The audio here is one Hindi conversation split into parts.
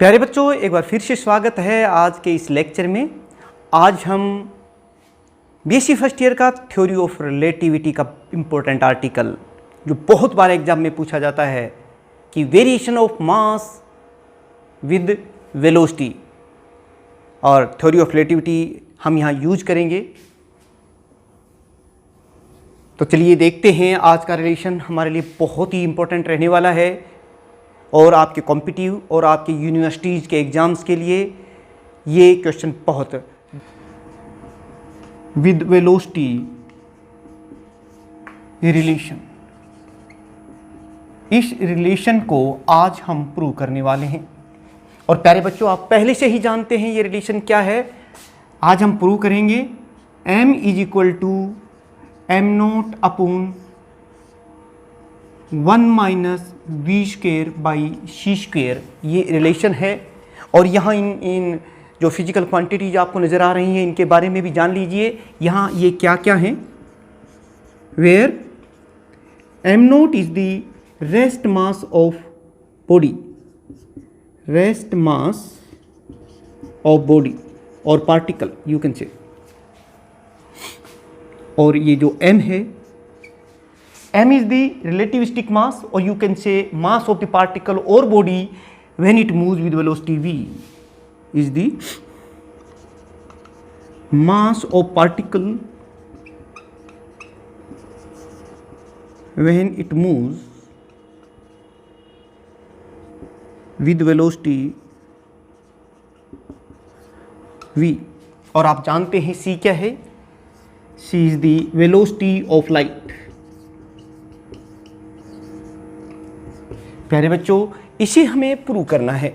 प्यारे बच्चों, एक बार फिर से स्वागत है आज के इस लेक्चर में। आज हम बीएससी फर्स्ट ईयर का थ्योरी ऑफ रिलेटिविटी का इम्पोर्टेंट आर्टिकल, जो बहुत बार एग्जाम में पूछा जाता है कि variation of mass with velocity, और थ्योरी ऑफ रिलेटिविटी हम यहाँ यूज करेंगे। तो चलिए देखते हैं, आज का रिलेशन हमारे लिए बहुत ही इम्पोर्टेंट रहने वाला है और आपके कॉम्पिटिटिव और आपके यूनिवर्सिटीज़ के एग्ज़ाम्स के लिए ये क्वेश्चन बहुत विद वेलोसिटी रिलेशन, इस रिलेशन को आज हम प्रूव करने वाले हैं। और प्यारे बच्चों, आप पहले से ही जानते हैं ये रिलेशन क्या है। आज हम प्रूव करेंगे m = m0 अपॉन 1 - v²/c², ये रिलेशन है। और यहाँ इन जो फिजिकल क्वांटिटीज आपको नज़र आ रही हैं, इनके बारे में भी जान लीजिए। यहाँ ये क्या क्या हैं। Where m0 is the rest mass of body, rest mass of body और पार्टिकल यू कैन से। और ये जो m है, m is the relativistic mass, or you can say mass of the particle or body when it moves with velocity v is the mass of particle when it moves with velocity v। और आप जानते हैं c क्या है। c is the velocity of light। प्यारे बच्चों, इसे हमें प्रूव करना है।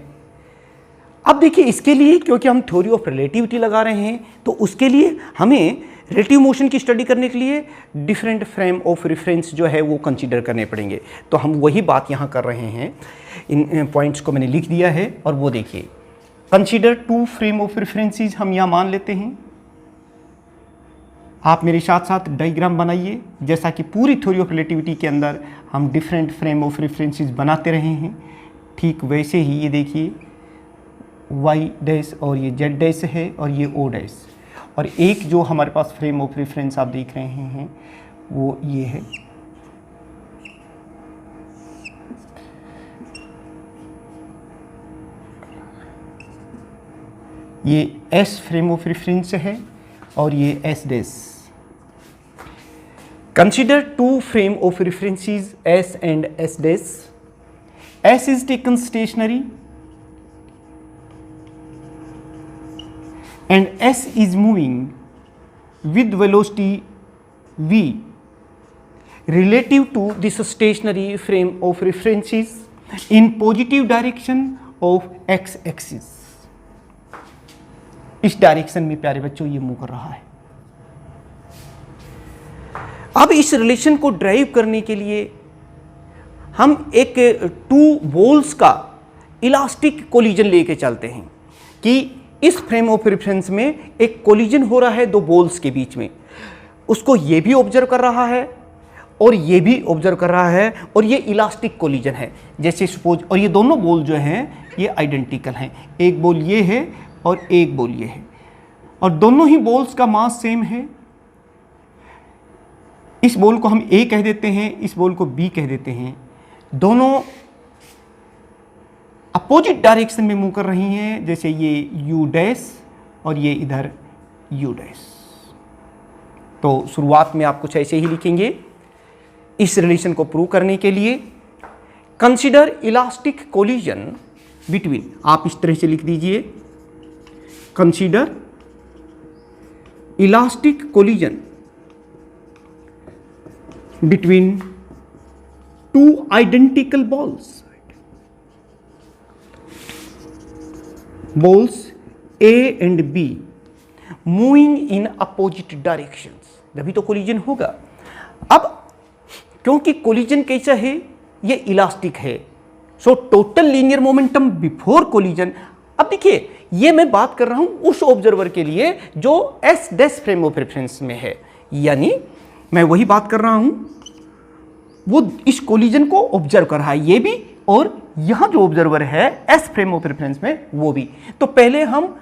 अब देखिए, इसके लिए क्योंकि हम थ्योरी ऑफ रिलेटिविटी लगा रहे हैं, तो उसके लिए हमें रिलेटिव मोशन की स्टडी करने के लिए डिफरेंट फ्रेम ऑफ रेफरेंस जो है वो कंसीडर करने पड़ेंगे। तो हम वही बात यहाँ कर रहे हैं। इन पॉइंट्स को मैंने लिख दिया है और वो देखिए, कंसीडर 2 फ्रेम ऑफ रेफरेंसेस हम यहाँ मान लेते हैं। आप मेरे साथ साथ डायग्राम बनाइए, जैसा कि पूरी थ्योरी ऑफ रिलेटिविटी के अंदर हम डिफरेंट फ्रेम ऑफ रेफरेंसेस बनाते रहे हैं। ठीक वैसे ही ये देखिए, y डैश और ये z डैश है और ये o डैश, और एक जो हमारे पास फ्रेम ऑफ रेफरेंस आप देख रहे हैं वो ये है। ये s फ्रेम ऑफ रेफरेंस है और ये s dash. Consider 2 frame of references S and S dash. S is taken stationary and S is moving with velocity v relative to this stationary frame of references in positive direction of x axis। इस डायरेक्शन में प्यारे बच्चों ये मूव कर रहा है। अब इस रिलेशन को ड्राइव करने के लिए हम एक 2 बॉल्स का इलास्टिक कोलिजन लेके चलते हैं कि इस फ्रेम ऑफ रेफरेंस में एक कोलिजन हो रहा है 2 बॉल्स के बीच में। उसको ये भी ऑब्जर्व कर रहा है और ये भी ऑब्जर्व कर रहा है, और ये इलास्टिक कोलिजन है। जैसे सपोज, और ये दोनों बॉल जो हैं ये आइडेंटिकल हैं। एक बॉल ये है और एक बॉल ये है, और दोनों ही बॉल्स का मास सेम है। इस बॉल को हम A कह देते हैं, इस बॉल को B कह देते हैं। दोनों अपोजिट डायरेक्शन में मूव कर रही हैं, जैसे ये U डैश और ये इधर U डैश। तो शुरुआत में आप कुछ ऐसे ही लिखेंगे इस रिलेशन को प्रूव करने के लिए। कंसीडर इलास्टिक कोलिजन बिटवीन, आप इस तरह से लिख दीजिए, consider elastic collision between 2 identical balls A and B moving in opposite directions, तभी तो कोलिजन होगा। अब क्योंकि कोलिजन कैसा है, ये इलास्टिक है, so total linear momentum before collision. अब देखिए, ये मैं बात कर रहा हूं उस ऑब्जर्वर के लिए जो S dash frame of reference में है, यानी मैं वही बात कर रहा हूं, वो इस कोलिजन को ऑब्जर्व कर रहा है, ये भी और यहां जो ऑब्जर्वर है एस फ्रेम ऑफ रेफरेंस में वो भी। तो पहले हम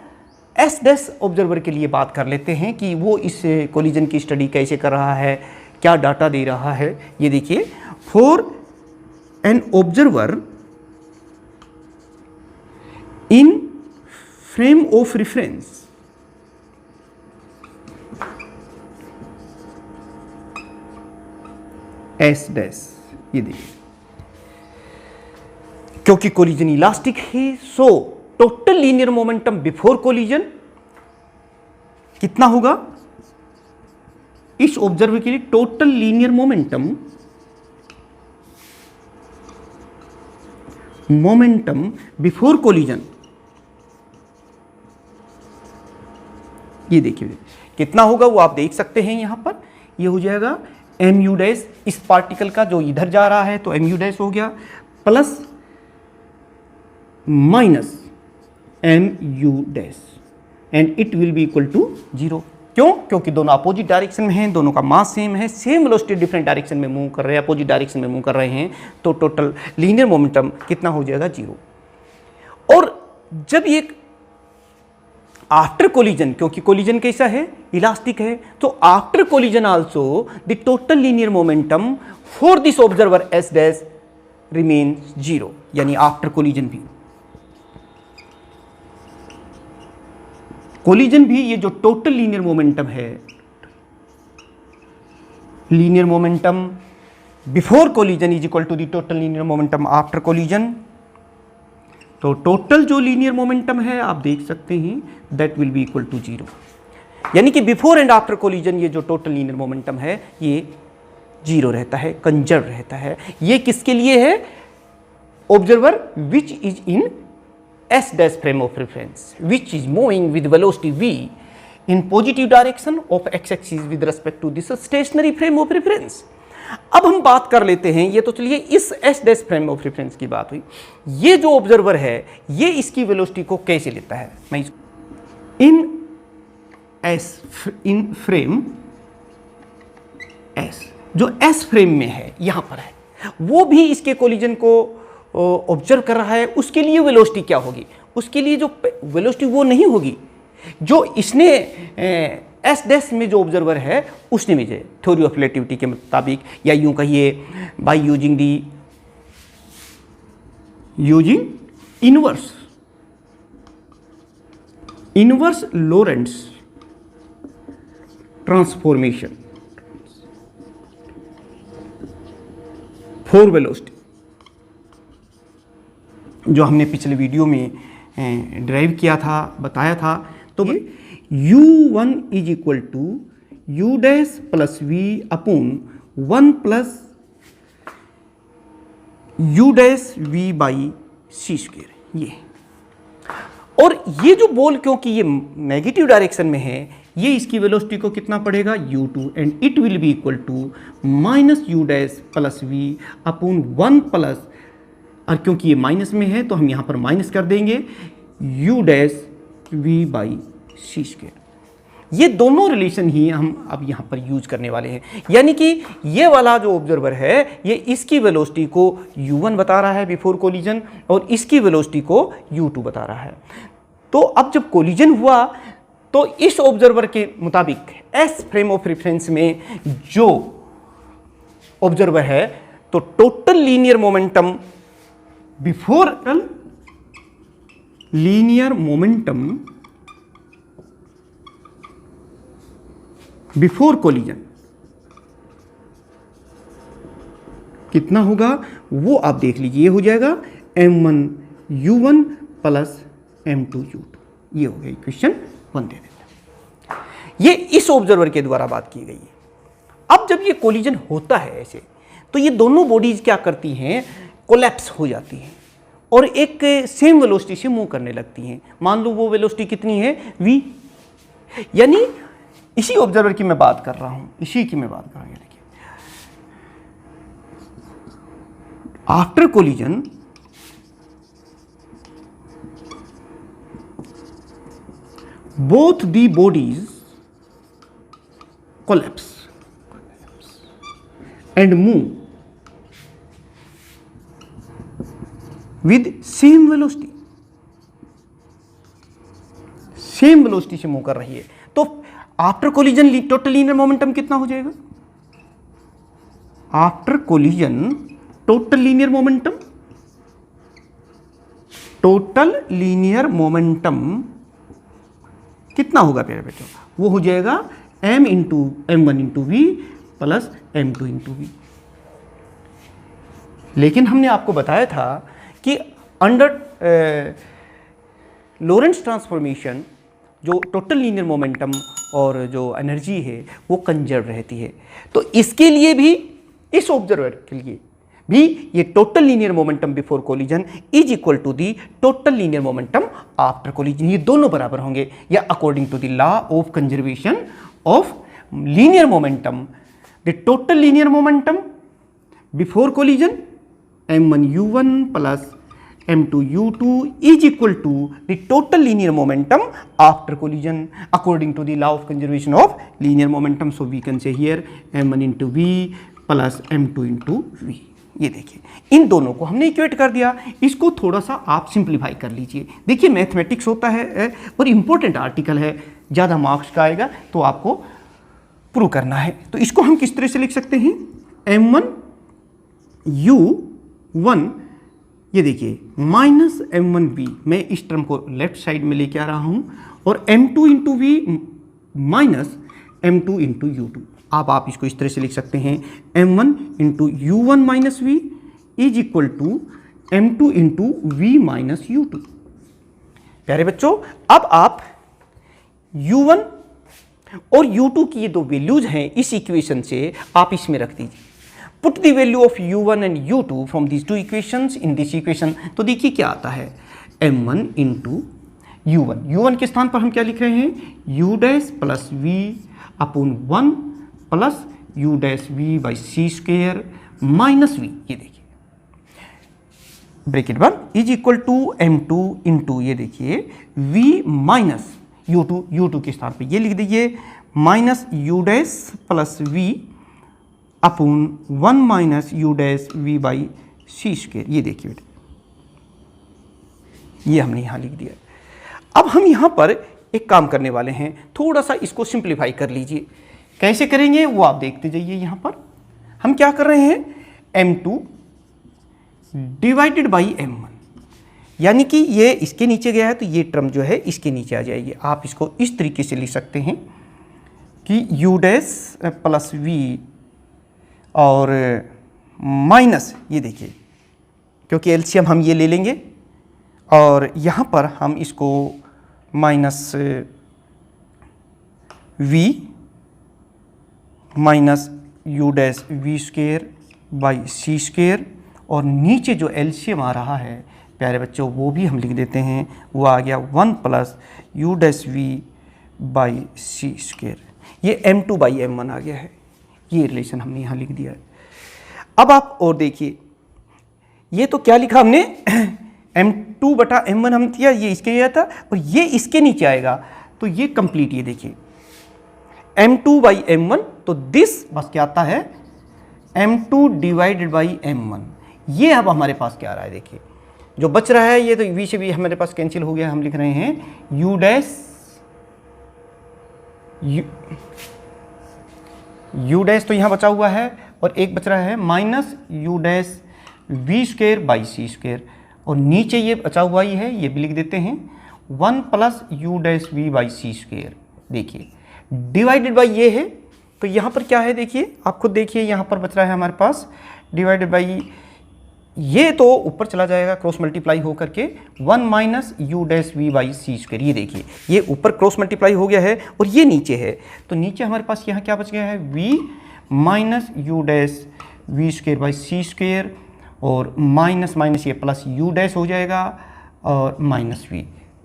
एस डैश ऑब्जर्वर के लिए बात कर लेते हैं कि वो इस कोलिजन की स्टडी कैसे कर रहा है, क्या डाटा दे रहा है। ये देखिए, for an observer in frame of reference S dash, ये देखिए, क्योंकि कोलिजन इलास्टिक है so total linear momentum before collision कितना होगा, इस ऑब्जर्वर के लिए total linear momentum before collision, ये देखिए कितना होगा वो आप देख सकते हैं यहां पर। ये हो जाएगा एम यू डैश, इस पार्टिकल का जो इधर जा रहा है तो एम यू डैश हो गया, plus minus M U dash, and it will be equal to 0। क्यों? क्योंकि दोनों अपोजिट डायरेक्शन में हैं, दोनों का मास सेम है, सेम वेलोसिटी डिफरेंट डायरेक्शन में मूव कर रहे हैं, अपोजिट डायरेक्शन में मूव कर रहे हैं, तो टोटल लीनियर मोमेंटम कितना हो जाएगा 0। और जब ये आफ्टर कोलिजन, क्योंकि कोलिजन कैसा है, इलास्टिक है, तो after collision also the total linear momentum for this observer S dash remains 0, यानी आफ्टर कोलिजन भी ये जो टोटल लीनियर मोमेंटम है, linear momentum before collision is equal to the total linear momentum after collision. तो टोटल जो लीनियर मोमेंटम है आप देख सकते हैं that will be equal to 0, यानी कि बिफोर एंड आफ्टर कोलिजन ये जो टोटल लीनियर मोमेंटम है ये 0 रहता है, कंजर्व रहता है। ये किसके लिए है, observer which is in S dash frame of reference, which is moving with velocity v in positive direction of x-axis with respect to this stationary frame of reference। अब हम बात कर लेते हैं, ये तो चलिए इस S dash frame of reference की बात हुई। ये जो ऑब्जर्वर है ये इसकी वेलोसिटी को कैसे लेता है, मैं इन फ्रेम S, जो S फ्रेम में है यहां पर है, वो भी इसके कोलिजन को ऑब्जर्व कर रहा है। उसके लिए वेलोसिटी क्या होगी, उसके लिए जो वेलोसिटी वो नहीं होगी जो इसने एस डैश में जो ऑब्जर्वर है उसने भेजे, थ्योरी ऑफ रिलेटिविटी के मुताबिक, या यूं कहिए by using inverse Lorentz transformation for velocity, जो हमने पिछले वीडियो में ड्राइव किया था, बताया था। तो u1 is equal to u dash plus v upon 1 plus u dash v by C square. ये और ये जो बॉल क्योंकि ये नेगेटिव डायरेक्शन में है, ये इसकी वेलोसिटी को कितना पड़ेगा u2, and it will be equal to minus u dash plus v upon 1 plus, और क्योंकि ये माइनस में है तो हम यहाँ पर माइनस कर देंगे u dash v by C square. ये दोनों रिलेशन ही हम अब यहाँ पर यूज करने वाले हैं, यानी कि ये वाला जो ऑब्जर्वर है ये इसकी वेलोसिटी को u1 बता रहा है बिफोर कोलिजन, और इसकी वेलोसिटी को u2 बता रहा है। तो अब जब कोलिजन हुआ तो इस ऑब्जर्वर के मुताबिक एस फ्रेम ऑफ रेफरेंस में जो ऑब्जर्वर है तो total linear momentum before collision कितना होगा वो आप देख लीजिए, ये हो जाएगा m1u1 प्लस m2u2। ये हो गया इक्वेशन 1 दे देता है। ये इस ऑब्जर्वर के द्वारा बात की गई है। अब जब ये कोलिजन होता है ऐसे, तो ये दोनों बॉडीज क्या करती हैं, कोलैप्स हो जाती हैं और एक सेम वेलोसिटी से मूव करने लगती हैं। मान लो वो वेलोसिटी कितनी है v, यानी इसी ऑब्जर्वर की मैं बात कर रहा हूं, इसी की मैं बात कर रहा हूं। देखिए after collision both the bodies collapse and move with same velocity, same velocity से मूव कर रही है। तो after collision total linear momentum कितना हो जाएगा? After collision total linear momentum, total linear momentum कितना होगा प्यारे बच्चों? वो हो जाएगा m into m1 into V plus m2 into V. लेकिन हमने आपको बताया था कि अंडर लॉरेंट्ज ट्रांसफॉर्मेशन जो टोटल लीनियर मोमेंटम और जो एनर्जी है वो कंजर्व रहती है। तो इसके लिए भी, इस ऑब्जर्वर के लिए भी, ये total linear momentum before collision is equal to the total linear momentum after collision, ये दोनों बराबर होंगे, या according to the law of conservation of linear momentum, the total linear momentum before collision m1u1 plus m2u2 is equal to the total linear momentum after collision according to the law of conservation of linear momentum. So we can say here m1 into v plus m2 into v. ये देखिए, इन दोनों को हमने इक्वेट कर दिया। इसको थोड़ा सा आप सिंप्लीफाई कर लीजिए। देखिए मैथमेटिक्स होता है और इम्पोर्टेंट आर्टिकल है, ज़्यादा मार्क्स का आएगा तो आपको प्रूव करना है। तो इसको हम किस तरह से लिख सकते हैं? m1u1, ये देखिए माइनस m1v, मैं इस टर्म को लेफ्ट साइड में लेके आ रहा हूं, और m2 into V minus m2 into u2। आप इसको इस तरह से लिख सकते हैं m1 into u1 minus V is equal to m2 into V minus u2। प्यारे बच्चों, अब आप u1 और u2 की ये दो वैल्यूज हैं, इस इक्वेशन से आप इसमें रख दीजिए। Put the value of u1 and u2 from this two equations in this equation. तो देखिए क्या आता है, m1 इंटू u1 के स्थान पर हम क्या लिख रहे हैं? u dash plus V upon 1 plus u dash V by C square minus V, ये देखिए bracket 1 is equal to m2 into, ये देखिए v माइनस u2 के स्थान पर ये लिख दीजिए minus u dash plus V upon 1 minus u dash V by C square. ये देखिए बेटा, ये हमने यहां लिख दिया। अब हम यहां पर एक काम करने वाले हैं, थोड़ा सा इसको सिंप्लीफाई कर लीजिए। कैसे करेंगे वो आप देखते जाइए। यहां पर हम क्या कर रहे हैं, m2 डिवाइडेड बाई m1, यानी कि ये इसके नीचे गया है तो ये टर्म जो है इसके नीचे आ जाएगी। आप इसको इस तरीके से लिख सकते हैं कि u डैश प्लस वी और माइनस, ये देखिए क्योंकि एलसीएम हम ये ले लेंगे, और यहाँ पर हम इसको minus v minus u dash V square by C square, और नीचे जो एलसीएम आ रहा है प्यारे बच्चों वो भी हम लिख देते हैं, वो आ गया 1 plus u dash V by C square. ये m2 बाई m1 आ गया है, ये रिलेशन हमने यहाँ लिख दिया है। अब आप और देखिए, ये तो क्या लिखा हमने m2 बटा m1 हम किया, ये इसके लिए था और ये इसके नीचे आएगा, तो ये कंप्लीट, ये देखिए m2 बाई m1, तो दिस बस क्या आता है m2 डिवाइडेड बाई m1। ये अब हमारे पास क्या आ रहा है, देखिए जो बच रहा है ये तो v से भी हमारे पास कैंसिल हो गया, हम लिख रहे हैं u डैश तो यहाँ बचा हुआ है, और एक बच रहा है minus u dash V square by C square, और नीचे ये बचा हुआ ही है, ये भी लिख देते हैं 1 plus u dash V by C square. देखिए डिवाइडेड बाई ये है, तो यहाँ पर क्या है देखिए, आप खुद देखिए यहाँ पर बच रहा है हमारे पास डिवाइडेड बाई, ये तो ऊपर चला जाएगा क्रॉस मल्टीप्लाई हो करके 1 minus u dash V by C square. ये देखिए ये ऊपर क्रॉस मल्टीप्लाई हो गया है और ये नीचे है, तो नीचे हमारे पास यहाँ क्या बच गया है, v minus u dash V square by C square, और माइनस माइनस ये प्लस u डैश हो जाएगा, और माइनस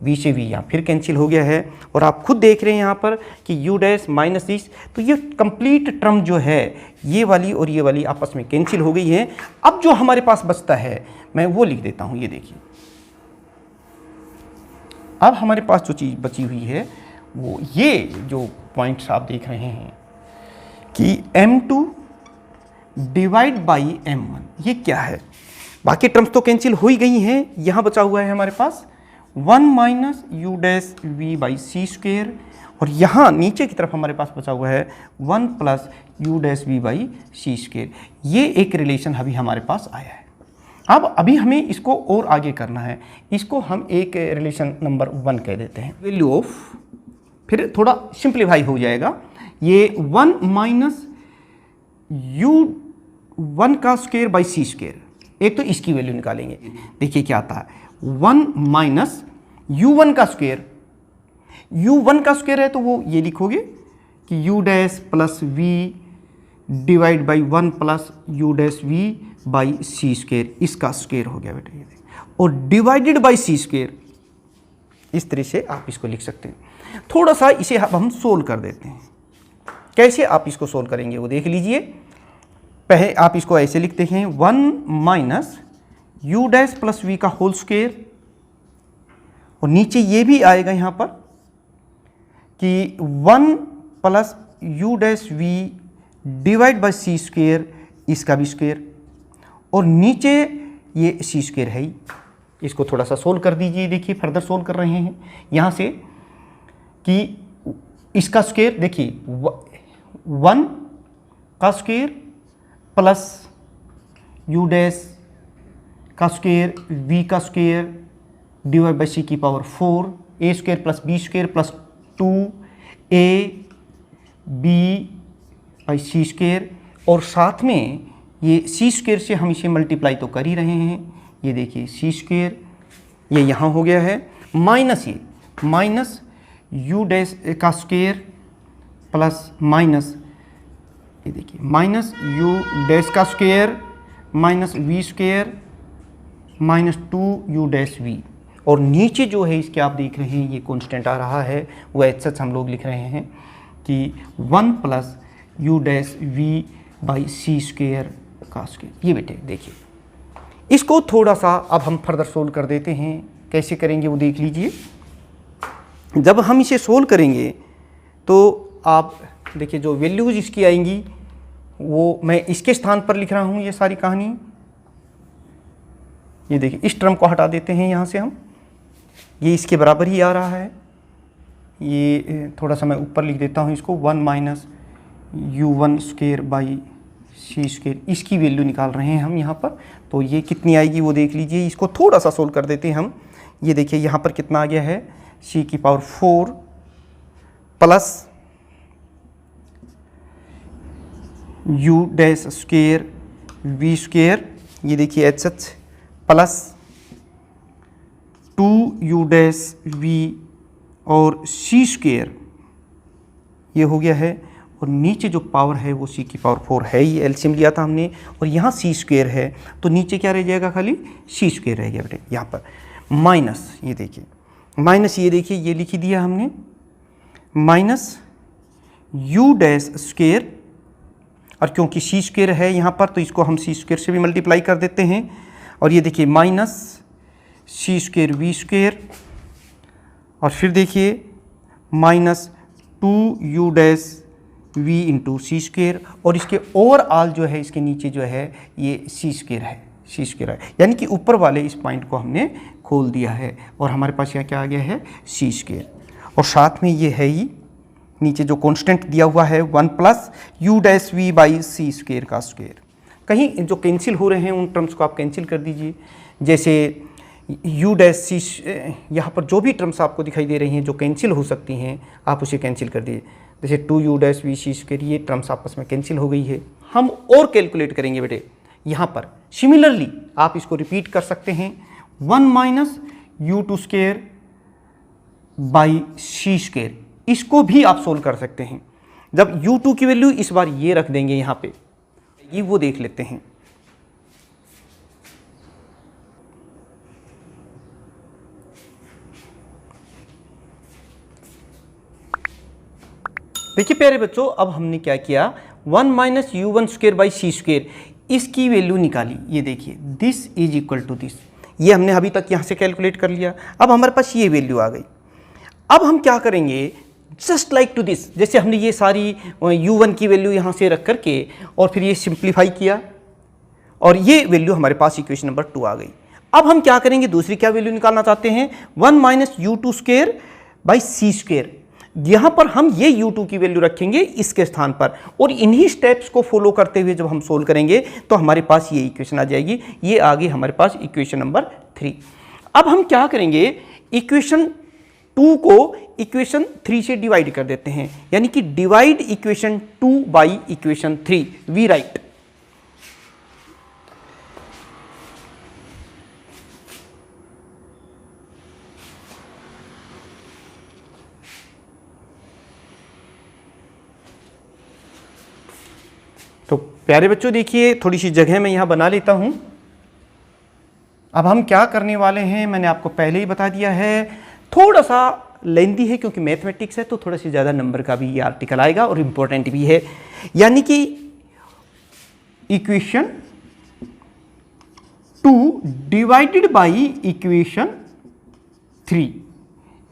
v से v यहाँ फिर कैंसिल हो गया है, और आप खुद देख रहे हैं यहाँ पर कि u डैश माइनस दिस, तो ये कंप्लीट टर्म जो है ये वाली और ये वाली आपस में कैंसिल हो गई है। अब जो हमारे पास बचता है मैं वो लिख देता हूँ, ये देखिए अब हमारे पास जो चीज़ बची हुई है वो ये जो पॉइंट्स आप देख रहे हैं कि m2 डिवाइड बाई m1, ये क्या है, बाकी टर्म्स तो कैंसिल हो ही गई हैं। यहाँ बचा हुआ है हमारे पास 1 minus U dash V by C square, और यहाँ नीचे की तरफ हमारे पास बचा हुआ है 1 plus U dash V by C square. ये एक रिलेशन अभी हमारे पास आया है। अब अभी हमें इसको और आगे करना है। इसको हम एक रिलेशन नंबर 1 कह देते हैं। वैल्यू ऑफ, फिर थोड़ा सिंप्लीफाई हो जाएगा, ये 1 माइनस यू 1 का स्क्वायर बाई सी स्क्वायर। एक तो इसकी वैल्यू निकालेंगे। देखिए क्या आता है, 1 माइनस u1 का स्क्वायर। u1 का स्क्वायर है तो वो ये लिखोगे कि u dash plus V divide by 1 plus U dash V by C square, इसका स्क्वायर हो गया बेटा ये, और डिवाइडेड बाई सी स्क्वायर। इस तरह से आप इसको लिख सकते हैं। थोड़ा सा इसे हम सोल्व कर देते हैं। कैसे आप इसको सोल्व करेंगे वो देख लीजिए। पहले आप इसको ऐसे लिखते हैं 1 minus U dash plus V का होल स्क्वायर, और नीचे ये भी आएगा यहाँ पर कि 1 plus U dash V divide by C square, इसका भी स्क्वायर, और नीचे ये सी स्क्वायर है ही। इसको थोड़ा सा सोल्व कर दीजिए। देखिए फर्दर सोल्व कर रहे हैं यहाँ से कि इसका स्क्वायर, देखिए 1 का स्क्वायर प्लस यू डैश का स्क्वायर वी का स्क्वायर डिवाइड बाई सी की power 4, A square plus B square plus 2a B by C square, और साथ में ये सी स्क्वायर से हम इसे मल्टीप्लाई तो कर ही रहे हैं। ये देखिए सी स्क्वायर ये यहाँ हो गया है, माइनस ये माइनस यू डैश का स्क्वायर प्लस माइनस, ये देखिए माइनस यू डैश का square minus V square minus 2 U dash V, और नीचे जो है इसके आप देख रहे हैं ये कांस्टेंट आ रहा है, वो एच सच हम लोग लिख रहे हैं कि 1 plus U dash V by C square का स्क्वायर। ये बेटे देखिए, इसको थोड़ा सा अब हम फर्दर सोल्व कर देते हैं। कैसे करेंगे वो देख लीजिए। जब हम इसे सोल्व करेंगे तो आप देखिए जो वैल्यूज इसकी आएंगी वो मैं इसके स्थान पर लिख रहा हूँ ये सारी कहानी। ये देखिए इस टर्म को हटा देते हैं यहाँ से हम, ये इसके बराबर ही आ रहा है। ये थोड़ा सा मैं ऊपर लिख देता हूँ इसको, 1 minus u1 square by C square, इसकी वैल्यू निकाल रहे हैं हम यहाँ पर। तो ये कितनी आएगी वो देख लीजिए। इसको थोड़ा सा सोल्व कर देते हैं हम। ये देखिए यहाँ पर कितना आ गया है, सी की power 4 plus U dash square V square, ये देखिए H H plus 2 U dash V और सी स्क्वायर, ये हो गया है। और नीचे जो पावर है वो सी की पावर 4 है, ये एलसीएम लिया था हमने, और यहाँ सी स्क्वायर है तो नीचे क्या रह जाएगा, खाली सी स्क्वायर रह गया बेटे। यहाँ पर माइनस, ये देखिए माइनस, ये देखिए ये लिख ही दिया हमने, माइनस यू डैश स्क्वायर, और क्योंकि सी स्क्वायर है यहाँ पर तो इसको हम सी स्क्वायर से भी मल्टीप्लाई कर देते हैं। और ये देखिए minus C square V square, और फिर देखिए minus 2 U dash V into C square, और इसके ओवरऑल जो है इसके नीचे जो है ये सी स्क्वायर है, सी स्क्वायर है, यानी कि ऊपर वाले इस पॉइंट को हमने खोल दिया है और हमारे पास यहाँ क्या आ गया है, सी स्क्वायर। और साथ में ये है ही नीचे जो कांस्टेंट दिया हुआ है 1 plus U dash V by C square का स्क्वायर। कहीं जो कैंसिल हो रहे हैं उन टर्म्स को आप कैंसिल कर दीजिए। जैसे यू डैश सी, यहाँ पर जो भी टर्म्स आपको दिखाई दे रही हैं जो कैंसिल हो सकती हैं आप उसे कैंसिल कर दीजिए। जैसे 2 U dash V C square, ये टर्म्स आपस में कैंसिल हो गई है। हम और कैलकुलेट करेंगे बेटे यहाँ पर। सिमिलरली आप इसको रिपीट कर सकते हैं, 1 minus U two square by C square, इसको भी आप सोल्व कर सकते हैं। जब u2 की वैल्यू इस बार ये रख देंगे यहाँ पे, ये वो देख लेते हैं। देखिए प्यारे बच्चों, अब हमने क्या किया, 1 minus u1 square by C square, इसकी वैल्यू निकाली। ये देखिए this is equal to this, ये हमने अभी तक यहाँ से कैलकुलेट कर लिया। अब हमारे पास ये वैल्यू आ गई। अब हम क्या करेंगे, जस्ट लाइक टू दिस, जैसे हमने ये सारी u1 की वैल्यू यहाँ से रख करके और फिर ये सिंप्लीफाई किया और ये वैल्यू हमारे पास इक्वेशन नंबर 2 आ गई। अब हम क्या करेंगे, दूसरी क्या वैल्यू निकालना चाहते हैं, 1 minus u2 square by C square. यहां पर हम ये u2 की वैल्यू रखेंगे इसके स्थान पर, और इन्हीं स्टेप्स को फॉलो करते हुए जब हम सोल्व करेंगे तो हमारे पास ये इक्वेशन आ जाएगी। ये आ गई हमारे पास इक्वेशन नंबर 3। अब हम क्या करेंगे, इक्वेशन 2 को इक्वेशन 3 से डिवाइड कर देते हैं, यानी कि divide equation 2 by equation 3, we write. तो प्यारे बच्चों देखिए, थोड़ी सी जगह मैं यहां बना लेता हूं। अब हम क्या करने वाले हैं, मैंने आपको पहले ही बता दिया है, थोड़ा सा लेंथी है क्योंकि मैथमेटिक्स है, तो थोड़ा सी ज़्यादा नंबर का भी ये आर्टिकल आएगा और इम्पोर्टेंट भी है। यानी कि इक्वेशन 2 डिवाइडेड बाई इक्वेशन 3,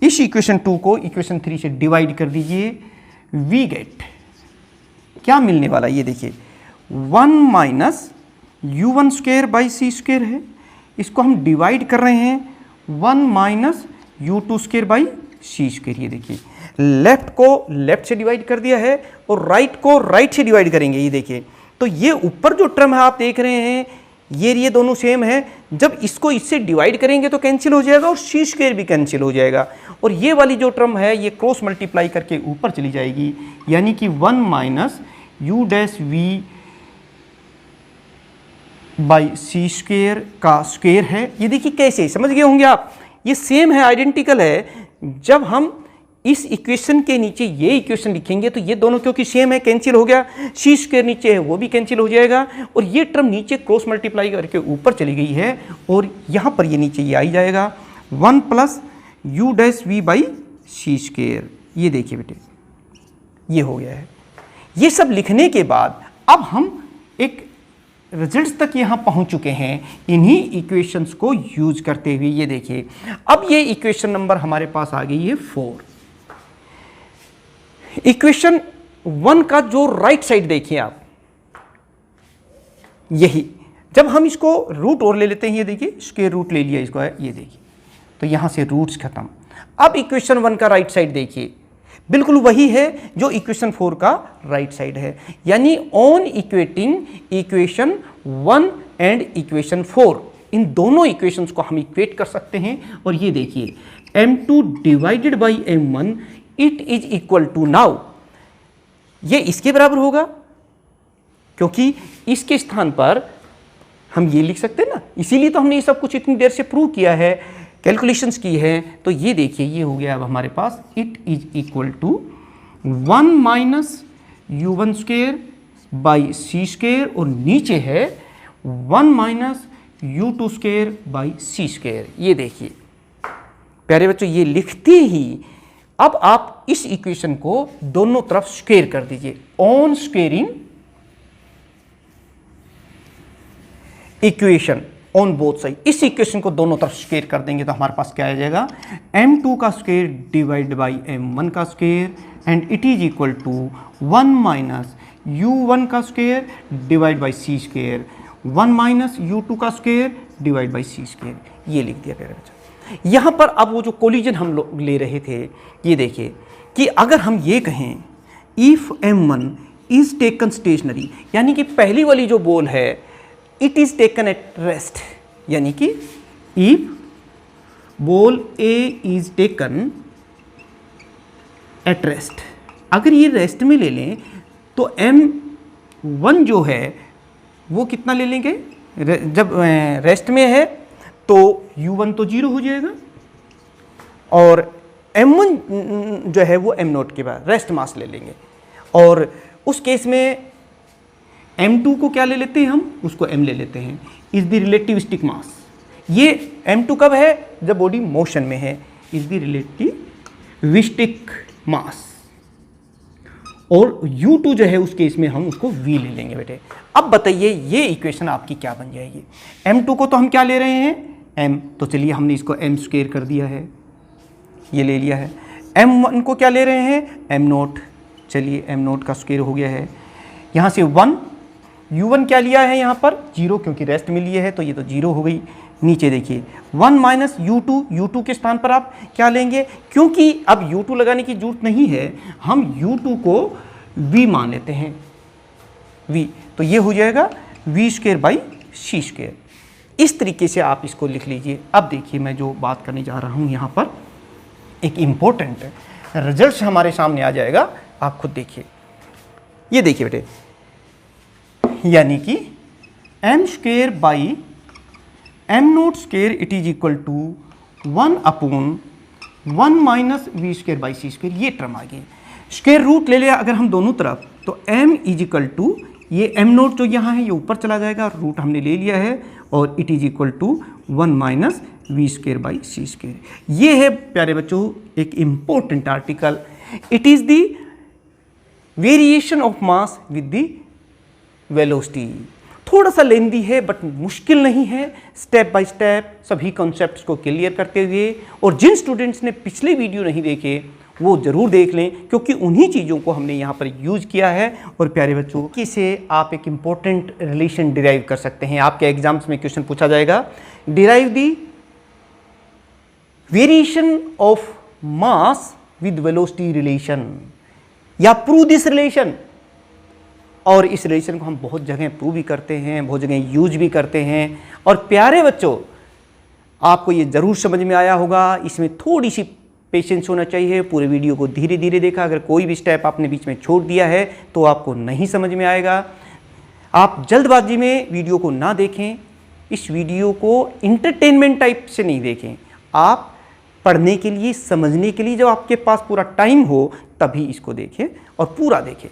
इस इक्वेशन 2 को इक्वेशन 3 से डिवाइड कर दीजिए, वी गेट क्या मिलने वाला, ये देखिए 1 minus u1 square by C square है, इसको हम डिवाइड कर रहे हैं 1 minus u2 square by C square. ये देखिए लेफ्ट को लेफ्ट से डिवाइड कर दिया है और राइट को राइट से डिवाइड करेंगे। ये देखिए, तो ये ऊपर जो टर्म है आप देख रहे हैं, ये दोनों सेम है, जब इसको इससे डिवाइड करेंगे तो कैंसिल हो जाएगा और सी स्क्वायर भी कैंसिल हो जाएगा, और ये वाली जो टर्म है ये क्रॉस मल्टीप्लाई करके ऊपर चली जाएगी, यानी कि 1 minus U dash V by C square का स्क्वायर है। ये देखिए कैसे, समझ गए होंगे आप, ये सेम है, आइडेंटिकल है। जब हम इस इक्वेशन के नीचे ये इक्वेशन लिखेंगे तो ये दोनों क्योंकि सेम है कैंसिल हो गया, सी स्क्वायर नीचे है वो भी कैंसिल हो जाएगा, और ये टर्म नीचे क्रॉस मल्टीप्लाई करके ऊपर चली गई है, और यहाँ पर ये नीचे ये आ ही जाएगा 1 plus U dash V by C square. ये देखिए बेटे, ये हो गया है। ये सब लिखने के बाद अब हम एक रिजल्ट्स तक यहाँ पहुँच चुके हैं इन्हीं इक्वेशंस को यूज करते हुए। ये देखिए, अब ये इक्वेशन नंबर हमारे पास आ गई है 4। इक्वेशन 1 का जो राइट साइड देखिए आप, यही जब हम इसको रूट और ले लेते हैं, ये देखिए स्क्वायर रूट ले लिया इसको, ये देखिए, तो यहां से रूट्स खत्म। अब इक्वेशन 1 का राइट साइड देखिए, बिल्कुल वही है जो इक्वेशन 4 का राइट साइड है, यानी on equating equation 1 and equation 4, इन दोनों इक्वेशंस को हम इक्वेट कर सकते हैं। और ये देखिए m2 divided by m1 it is equal to, now ये इसके बराबर होगा, क्योंकि इसके स्थान पर हम ये लिख सकते हैं ना, इसीलिए तो हमने ये सब कुछ इतनी देर से प्रूव किया है, कैलकुलेशंस की है। तो ये देखिए ये हो गया अब हमारे पास, it is equal to 1 minus u1 square by C square, और नीचे है 1 minus u2 square by C square. ये देखिए प्यारे बच्चों, ये लिखते ही अब आप इस इक्वेशन को दोनों तरफ स्क्वायर कर दीजिए, on squaring equation on both side. इस इक्वेशन को दोनों तरफ स्क्वायर कर देंगे तो हमारे पास क्या आ जाएगा, m2 का स्क्वायर डिवाइड बाई m1 का square, and it is equal to 1 minus u1 का square divide by C square, 1 minus u2 का square divide by C square. ये लिख दिया प्यारे बच्चा। यहाँ पर अब वो जो कोलिजन हम लोग ले रहे थे, ये देखिए कि अगर हम ये कहें if m1 is taken stationery, यानी कि पहली वाली जो बॉल है it is taken at rest, यानी कि if ball A is taken at rest, अगर ये रेस्ट में ले लें तो m1 जो है वो कितना ले लेंगे, जब रेस्ट में है तो u1 तो 0 हो जाएगा, और m1 जो है वो m0 के बाद रेस्ट मास ले लेंगे, और उस केस में m2 को क्या ले लेते हैं हम, उसको m ले लेते हैं, इज द रिलेटिविस्टिक मास। ये m2 कब है, जब बॉडी मोशन में है, इज द रिलेटिविस्टिक मास, और u2 जो है उस केस में हम उसको v ले लेंगे बेटे। अब बताइए ये इक्वेशन आपकी क्या बन जाएगी, m2 को तो हम क्या ले रहे हैं m, तो चलिए हमने इसको m स्क्वायर कर दिया है, ये ले लिया है। m1 को क्या ले रहे हैं m0, चलिए m0 का स्क्वायर हो गया है, यहाँ से 1 u1 क्या लिया है यहाँ पर 0, क्योंकि रेस्ट में लिए है तो ये तो 0 हो गई। नीचे देखिए 1 माइनस u2 के स्थान पर आप क्या लेंगे, क्योंकि अब u2 लगाने की जरूरत नहीं है, हम u2 को v मान लेते हैं, v, तो ये हो जाएगा v square by C square. इस तरीके से आप इसको लिख लीजिए। अब देखिए मैं जो बात करने जा रहा हूँ यहाँ पर एक इम्पोर्टेंट रिजल्ट हमारे सामने आ जाएगा, आप खुद देखिए। ये देखिए बेटे, यानी कि m square by m naught square it is equal to 1/1 minus V square by C square, ये टर्म आ गई। स्क्वायर रूट ले लिया अगर हम दोनों तरफ, तो m इज इक्वल टू ये m नोट जो यहाँ है ये ऊपर चला जाएगा, रूट हमने ले लिया है, और it is equal to 1 minus V square by C square. ये है प्यारे बच्चों एक important article. It is the variation of mass with the velocity. थोड़ा सा लेंदी है बट मुश्किल नहीं है, स्टेप बाय स्टेप सभी कॉन्सेप्ट्स को क्लियर करते हुए। और जिन स्टूडेंट्स ने पिछले वीडियो नहीं देखे वो ज़रूर देख लें, क्योंकि उन्हीं चीज़ों को हमने यहाँ पर यूज़ किया है। और प्यारे बच्चों, इससे आप एक इम्पॉर्टेंट रिलेशन डिराइव कर सकते हैं। आपके एग्जाम्स में क्वेश्चन पूछा जाएगा, derive the variation of mass with velocity relation, या प्रूव दिस रिलेशन। और इस रिलेशन को हम बहुत जगह प्रूव भी करते हैं, बहुत जगह यूज भी करते हैं। और प्यारे बच्चों, आपको ये ज़रूर समझ में आया होगा, इसमें थोड़ी सी पेशेंस होना चाहिए। पूरे वीडियो को धीरे धीरे देखा, अगर कोई भी स्टेप आपने बीच में छोड़ दिया है तो आपको नहीं समझ में आएगा। आप जल्दबाजी में वीडियो को ना देखें, इस वीडियो को इंटरटेनमेंट टाइप से नहीं देखें, आप पढ़ने के लिए, समझने के लिए जब आपके पास पूरा टाइम हो तभी इसको देखें और पूरा देखें,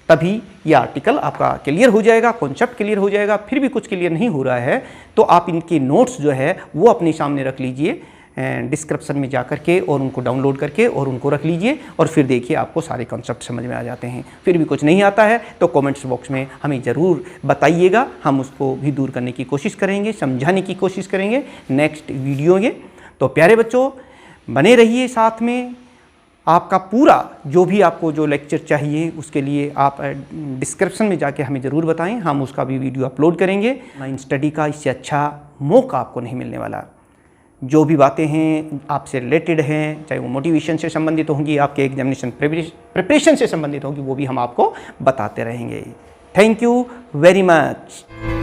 तभी ये आर्टिकल आपका क्लियर हो जाएगा, कॉन्सेप्ट क्लियर हो जाएगा। फिर भी कुछ क्लियर नहीं हो रहा है तो आप इनके नोट्स जो है वो अपने सामने रख लीजिए डिस्क्रिप्शन में जा करके, और उनको डाउनलोड करके और उनको रख लीजिए, और फिर देखिए आपको सारे कॉन्सेप्ट समझ में आ जाते हैं। फिर भी कुछ नहीं आता है तो कमेंट्स बॉक्स में हमें ज़रूर बताइएगा, हम उसको भी दूर करने की कोशिश करेंगे, समझाने की कोशिश करेंगे नेक्स्ट वीडियो में। तो प्यारे बच्चों, बने रहिए साथ में। आपका पूरा जो भी आपको जो लेक्चर चाहिए उसके लिए आप डिस्क्रिप्शन में जाके हमें ज़रूर बताएं, हम उसका भी वीडियो अपलोड करेंगे। ऑनलाइन स्टडी का इससे अच्छा मौका आपको नहीं मिलने वाला। जो भी बातें हैं आपसे रिलेटेड हैं, चाहे वो मोटिवेशन से संबंधित होंगी, आपके एग्जामिनेशन प्रिपरेशन से संबंधित होंगी, वो भी हम आपको बताते रहेंगे। Thank you very much.